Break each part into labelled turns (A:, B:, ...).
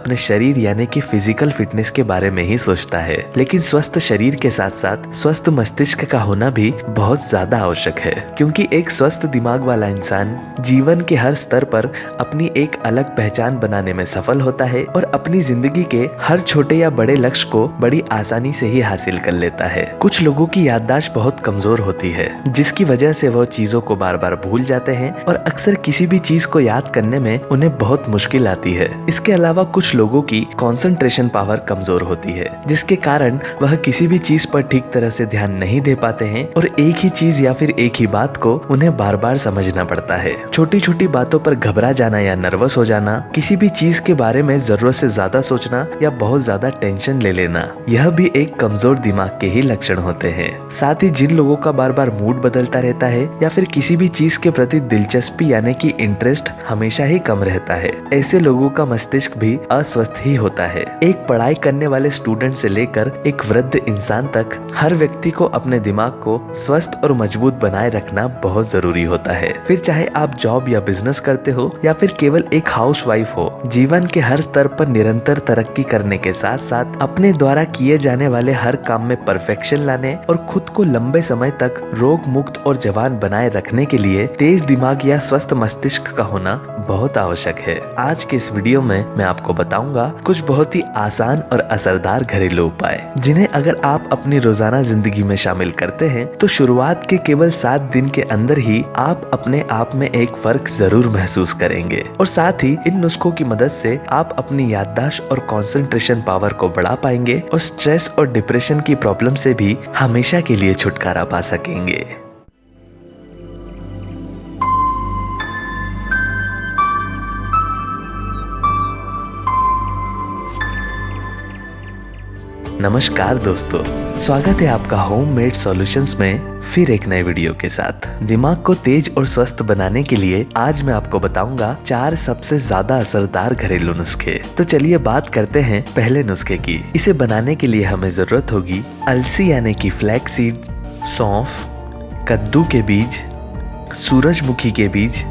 A: अपने शरीर यानी कि फिजिकल फिटनेस के बारे में ही सोचता है, लेकिन स्वस्थ शरीर के साथ साथ स्वस्थ मस्तिष्क का होना भी बहुत ज्यादा आवश्यक है, क्योंकि एक स्वस्थ दिमाग वाला इंसान जीवन के हर स्तर पर अपनी एक अलग पहचान बनाने में सफल होता है और अपनी जिंदगी के हर छोटे या बड़े लक्ष्य को बड़ी आसानी से ही हासिल कर लेता है। कुछ लोगों की याददाश्त बहुत कमजोर होती है, जिसकी वजह से वह चीजों को बार बार भूल जाते हैं और अक्सर किसी भी चीज को याद करने में उन्हें बहुत मुश्किल आती है। इसके अलावा कुछ लोगों की कंसंट्रेशन पावर कमजोर होती है, जिसके कारण वह किसी भी चीज पर ठीक तरह से ध्यान नहीं दे पाते हैं और एक ही चीज या फिर एक ही बात को उन्हें बार बार समझना पड़ता है। छोटी छोटी बातों पर घबरा जाना या नर्वस हो जाना, किसी भी चीज के बारे में जरूरत से ज्यादा सोचना या बहुत ज्यादा टेंशन ले लेना, यह भी एक कमजोर दिमाग के ही लक्षण होते हैं। साथ ही जिन लोगों का बार बार मूड बदलता रहता है या फिर किसी भी चीज के प्रति दिलचस्पी यानी कि इंटरेस्ट हमेशा ही कम रहता है, ऐसे लोगों का मस्तिष्क भी अस्वस्थ ही होता है। एक पढ़ाई करने वाले स्टूडेंट से लेकर एक वृद्ध इंसान तक हर व्यक्ति को अपने दिमाग को स्वस्थ और मजबूत बनाए रखना बहुत जरूरी होता है। फिर चाहे आप जॉब या बिजनेस करते हो या फिर केवल एक हाउसवाइफ हो, जीवन के हर स्तर पर निरंतर तरक्की करने के साथ साथ अपने द्वारा किए जाने वाले हर काम में परफेक्शन लाने और खुद को लंबे समय तक रोग मुक्त और जवान बनाए रखने के लिए तेज दिमाग या स्वस्थ मस्तिष्क का होना बहुत आवश्यक है। आज के इस वीडियो में मैं आपको बताऊंगा कुछ बहुत ही आसान और असरदार घरेलू उपाय, जिन्हें अगर आप अपनी रोजाना जिंदगी में शामिल करते हैं तो शुरुआत के केवल 7 दिन के अंदर ही आप अपने आप में एक फर्क जरूर महसूस करेंगे। और साथ ही इन नुस्खों की मदद से आप अपनी याददाश्त और कंसंट्रेशन पावर को बढ़ा पाएंगे और स्ट्रेस और डिप्रेशन की प्रॉब्लम से भी हमेशा के लिए छुटकारा पा सकेंगे। नमस्कार दोस्तों, स्वागत है आपका होममेड सॉल्यूशंस में फिर एक नए वीडियो के साथ। दिमाग को तेज और स्वस्थ बनाने के लिए आज मैं आपको बताऊंगा 4 सबसे ज्यादा असरदार घरेलू नुस्खे। तो चलिए बात करते हैं पहले नुस्खे की। इसे बनाने के लिए हमें जरूरत होगी अलसी यानी कि फ्लैक्स सीड, सौंफ, कद्दू के बीज, सूरजमुखी के बीज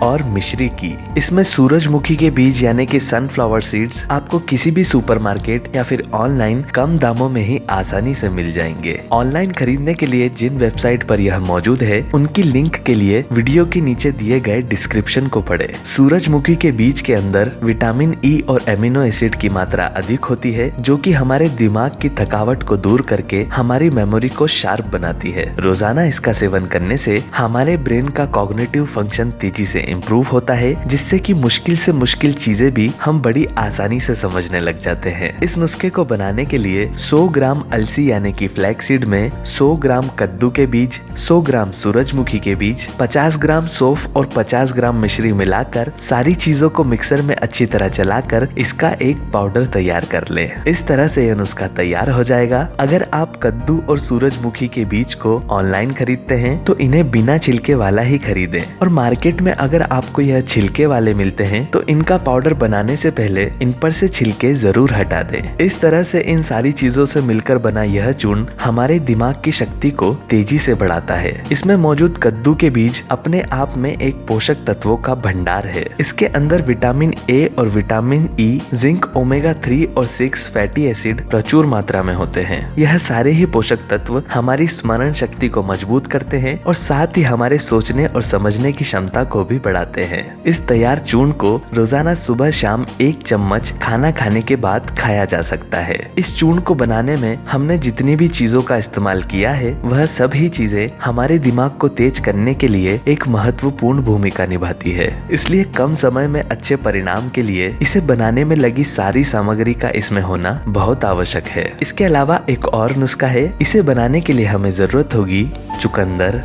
A: और मिश्री की। इसमें सूरजमुखी के बीज यानी कि सनफ्लावर सीड्स आपको किसी भी सुपरमार्केट या फिर ऑनलाइन कम दामों में ही आसानी से मिल जाएंगे। ऑनलाइन खरीदने के लिए जिन वेबसाइट पर यह मौजूद है उनकी लिंक के लिए वीडियो के नीचे दिए गए डिस्क्रिप्शन को पढ़ें। सूरजमुखी के बीज के अंदर विटामिन ई और एमिनो एसिड की मात्रा अधिक होती है, जो कि हमारे दिमाग की थकावट को दूर करके हमारी मेमोरी को शार्प बनाती है। रोजाना इसका सेवन करने से हमारे ब्रेन का कॉग्निटिव फंक्शन तेजी से इम्प्रूव होता है, जिससे कि मुश्किल से मुश्किल चीजें भी हम बड़ी आसानी से समझने लग जाते हैं। इस नुस्खे को बनाने के लिए 100 ग्राम अलसी यानी कि फ्लैक्स सीड में 100 ग्राम कद्दू के बीज, 100 ग्राम सूरजमुखी के बीज, 50 ग्राम सौंफ और 50 ग्राम मिश्री मिलाकर सारी चीजों को मिक्सर में अच्छी तरह चलाकर इसका एक पाउडर तैयार कर लें। इस तरह से यह नुस्खा तैयार हो जाएगा। अगर आप कद्दू और सूरजमुखी के बीज को ऑनलाइन खरीदते हैं तो इन्हें बिना छिलके वाला ही खरीदें, और मार्केट में अगर आपको यह छिलके वाले मिलते हैं तो इनका पाउडर बनाने से पहले इन पर से छिलके जरूर हटा दें। इस तरह से इन सारी चीजों से मिलकर बना यह चूर्ण हमारे दिमाग की शक्ति को तेजी से बढ़ाता है। इसमें मौजूद कद्दू के बीज अपने आप में एक पोषक तत्वों का भंडार है। इसके अंदर विटामिन ए और विटामिन ई, जिंक, ओमेगा 3 और 6 फैटी एसिड प्रचुर मात्रा में होते हैं। यह सारे ही पोषक तत्व हमारी स्मरण शक्ति को मजबूत करते हैं और साथ ही हमारे सोचने और समझने की क्षमता को भी बढ़ाते हैं। इस तैयार चूर्ण को रोजाना सुबह शाम 1 चम्मच खाना खाने के बाद खाया जा सकता है। इस चूर्ण को बनाने में हमने जितनी भी चीजों का इस्तेमाल किया है वह सभी चीजें हमारे दिमाग को तेज करने के लिए एक महत्वपूर्ण भूमिका निभाती है। इसलिए कम समय में अच्छे परिणाम के लिए इसे बनाने में लगी सारी सामग्री का इसमें होना बहुत आवश्यक है। इसके अलावा एक और नुस्खा है। इसे बनाने के लिए हमें जरूरत होगी चुकंदर,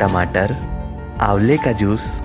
A: टमाटर, आंवले का जूस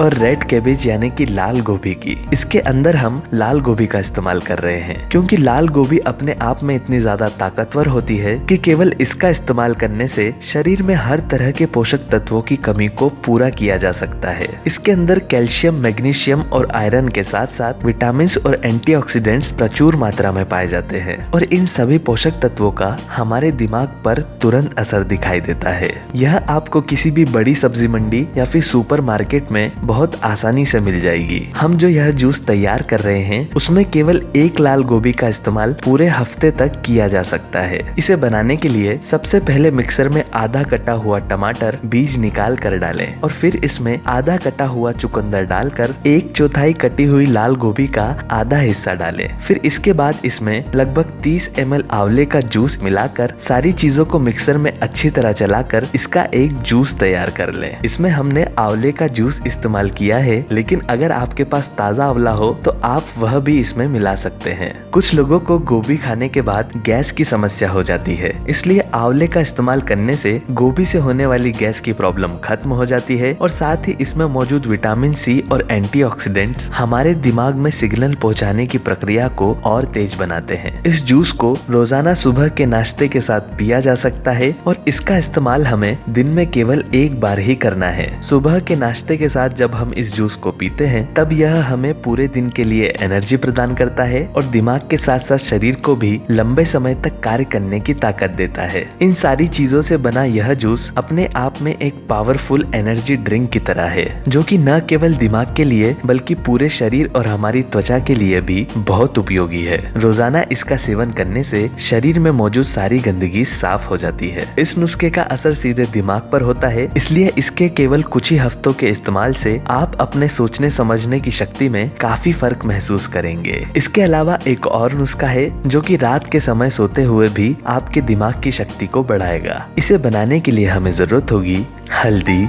A: और रेड कैबेज यानी कि लाल गोभी की। इसके अंदर हम लाल गोभी का इस्तेमाल कर रहे हैं, क्योंकि लाल गोभी अपने आप में इतनी ज्यादा ताकतवर होती है कि केवल इसका इस्तेमाल करने से शरीर में हर तरह के पोषक तत्वों की कमी को पूरा किया जा सकता है। इसके अंदर कैल्शियम, मैग्नीशियम और आयरन के साथ साथ विटामिन और एंटीऑक्सीडेंट्स प्रचुर मात्रा में पाए जाते हैं, और इन सभी पोषक तत्वों का हमारे दिमाग पर तुरंत असर दिखाई देता है। यह आपको किसी भी बड़ी सब्जी मंडी या फिर सुपरमार्केट में बहुत आसानी से मिल जाएगी। हम जो यह जूस तैयार कर रहे हैं उसमें केवल एक लाल गोभी का इस्तेमाल पूरे हफ्ते तक किया जा सकता है। इसे बनाने के लिए सबसे पहले मिक्सर में आधा कटा हुआ टमाटर बीज निकाल कर डालें और फिर इसमें आधा कटा हुआ चुकंदर डालकर 1/4 कटी हुई लाल गोभी का आधा हिस्सा डालें। फिर इसके बाद इसमें लगभग 30 ml आंवले का जूस मिलाकर सारी चीजों को मिक्सर में अच्छी तरह चलाकर इसका एक जूस तैयार कर लें। इसमें हमने आंवले का जूस इस्तेमाल किया है, लेकिन अगर आपके पास ताजा आंवला हो तो आप वह भी इसमें मिला सकते हैं। कुछ लोगों को गोभी खाने के बाद गैस की समस्या हो जाती है, इसलिए आंवले का इस्तेमाल करने से गोभी से होने वाली गैस की प्रॉब्लम खत्म हो जाती है और साथ ही इसमें मौजूद विटामिन सी और एंटीऑक्सीडेंट्स हमारे दिमाग में सिग्नल पहुंचाने की प्रक्रिया को और तेज बनाते हैं। इस जूस को रोजाना सुबह के नाश्ते के साथ पिया जा सकता है और इसका इस्तेमाल हमें दिन में केवल एक बार ही करना है। सुबह के नाश्ते के साथ जब हम इस जूस को पीते हैं तब यह हमें पूरे दिन के लिए एनर्जी प्रदान करता है और दिमाग के साथ साथ शरीर को भी लंबे समय तक कार्य करने की ताकत देता है। इन सारी चीजों से बना यह जूस अपने आप में एक पावरफुल एनर्जी ड्रिंक की तरह है, जो कि न केवल दिमाग के लिए बल्कि पूरे शरीर और हमारी त्वचा के लिए भी बहुत उपयोगी है। रोजाना इसका सेवन करने से शरीर में मौजूद सारी गंदगी साफ हो जाती है। इस नुस्खे का असर सीधे दिमाग पर होता है, इसलिए इसके केवल कुछ ही हफ्तों के इस्तेमाल से आप अपने सोचने समझने की शक्ति में काफी फर्क महसूस करेंगे। इसके अलावा एक और नुस्खा है जो कि रात के समय सोते हुए भी आपके दिमाग की शक्ति को बढ़ाएगा। इसे बनाने के लिए हमें जरूरत होगी हल्दी,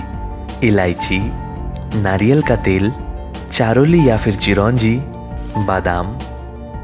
A: इलायची, नारियल का तेल, चारोली या फिर चिरौंजी, बादाम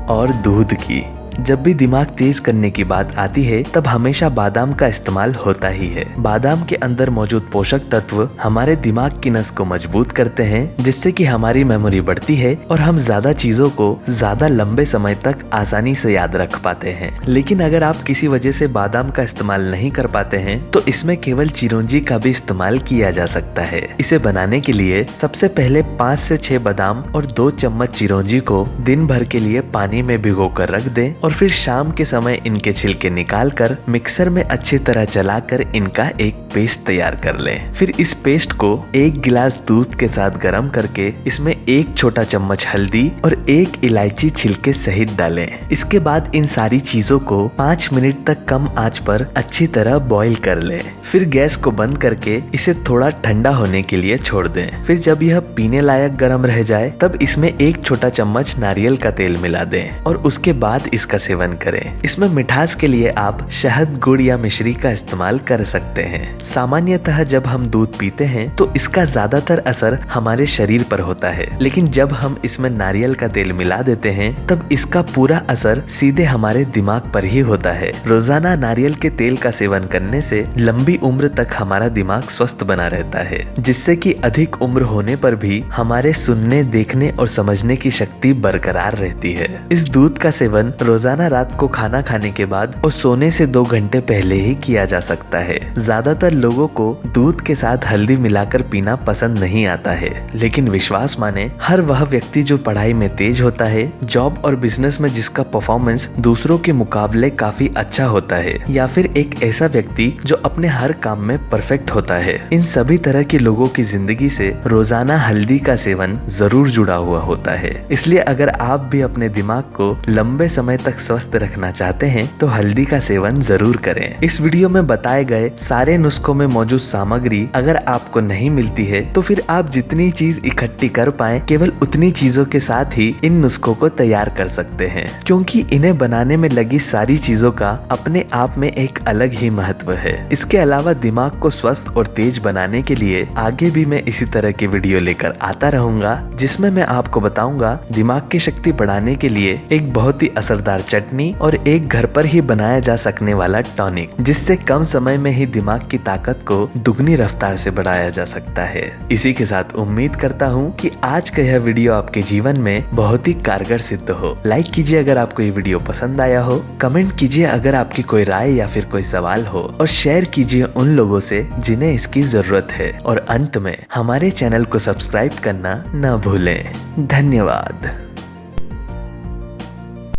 A: और दूध की। जब भी दिमाग तेज करने की बात आती है तब हमेशा बादाम का इस्तेमाल होता ही है। बादाम के अंदर मौजूद पोषक तत्व हमारे दिमाग की नस को मजबूत करते हैं, जिससे कि हमारी मेमोरी बढ़ती है और हम ज्यादा चीजों को ज्यादा लंबे समय तक आसानी से याद रख पाते हैं। लेकिन अगर आप किसी वजह से बादाम का इस्तेमाल नहीं कर पाते हैं तो इसमें केवल चिरौंजी का भी इस्तेमाल किया जा सकता है। इसे बनाने के लिए सबसे पहले 5 से 6 बादाम और 2 चम्मच चिरौंजी को दिन भर के लिए पानी में भिगो कर रख दें और फिर शाम के समय इनके छिलके निकालकर मिक्सर में अच्छी तरह चलाकर इनका एक पेस्ट तैयार कर लें। फिर इस पेस्ट को 1 गिलास दूध के साथ गर्म करके इसमें 1 छोटा चम्मच हल्दी और 1 इलायची छिलके सहित डालें। इसके बाद इन सारी चीजों को 5 मिनट तक कम आंच पर अच्छी तरह बॉईल कर लें। फिर गैस को बंद करके इसे थोड़ा ठंडा होने के लिए छोड़ दें। फिर जब यह पीने लायक गर्म रह जाए तब इसमें 1 छोटा चम्मच नारियल का तेल मिला दें और उसके बाद इसका सेवन करें। इसमें मिठास के लिए आप शहद, गुड़ या मिश्री का इस्तेमाल कर सकते हैं। सामान्यतः जब हम दूध पीते हैं तो इसका ज्यादातर असर हमारे शरीर पर होता है, लेकिन जब हम इसमें नारियल का तेल मिला देते हैं तब इसका पूरा असर सीधे हमारे दिमाग पर ही होता है। रोजाना नारियल के तेल का सेवन करने से लंबी उम्र तक हमारा दिमाग स्वस्थ बना रहता है, जिससे कि अधिक उम्र होने पर भी हमारे सुनने, देखने और समझने की शक्ति बरकरार रहती है। इस दूध का सेवन रोजाना रात को खाना खाने के बाद और सोने से 2 घंटे पहले ही किया जा सकता है। ज्यादातर लोगों को दूध के साथ हल्दी मिलाकर पीना पसंद नहीं आता है, लेकिन विश्वास माने हर वह व्यक्ति जो पढ़ाई में तेज होता है, जॉब और बिजनेस में जिसका परफॉर्मेंस दूसरों के मुकाबले काफी अच्छा होता है, या फिर एक ऐसा व्यक्ति जो अपने हर काम में परफेक्ट होता है, इन सभी तरह के लोगों की जिंदगी से रोजाना हल्दी का सेवन जरूर जुड़ा हुआ होता है। इसलिए अगर आप भी अपने दिमाग को लंबे समय तक स्वस्थ रखना चाहते हैं तो हल्दी का सेवन जरूर करें। इस वीडियो में बताए गए सारे नुस्खों में मौजूद सामग्री अगर आपको नहीं मिलती है तो फिर आप जितनी चीज इकट्ठी कर पाए केवल उतनी चीजों के साथ ही इन नुस्खों को तैयार कर सकते हैं, क्योंकि इन्हें बनाने में लगी सारी चीजों का अपने आप में एक अलग ही महत्व है। इसके अलावा दिमाग को स्वस्थ और तेज बनाने के लिए आगे भी मैं इसी तरह के वीडियो लेकर आता रहूंगा, जिसमें मैं आपको बताऊंगा दिमाग की शक्ति बढ़ाने के लिए एक बहुत ही असरदार चटनी और एक घर पर ही बनाया जा सकने वाला टॉनिक, जिससे कम समय में ही दिमाग की ताकत को दुगनी रफ्तार से बढ़ाया जा सकता है। इसी के साथ उम्मीद करता हूँ कि आज का यह वीडियो आपके जीवन में बहुत ही कारगर सिद्ध हो। लाइक कीजिए अगर आपको ये वीडियो पसंद आया हो, कमेंट कीजिए अगर आपकी कोई राय या फिर कोई सवाल हो, और शेयर कीजिए उन लोगों से जिन्हें इसकी जरूरत है। और अंत में हमारे चैनल को सब्सक्राइब करना न भूलें। धन्यवाद।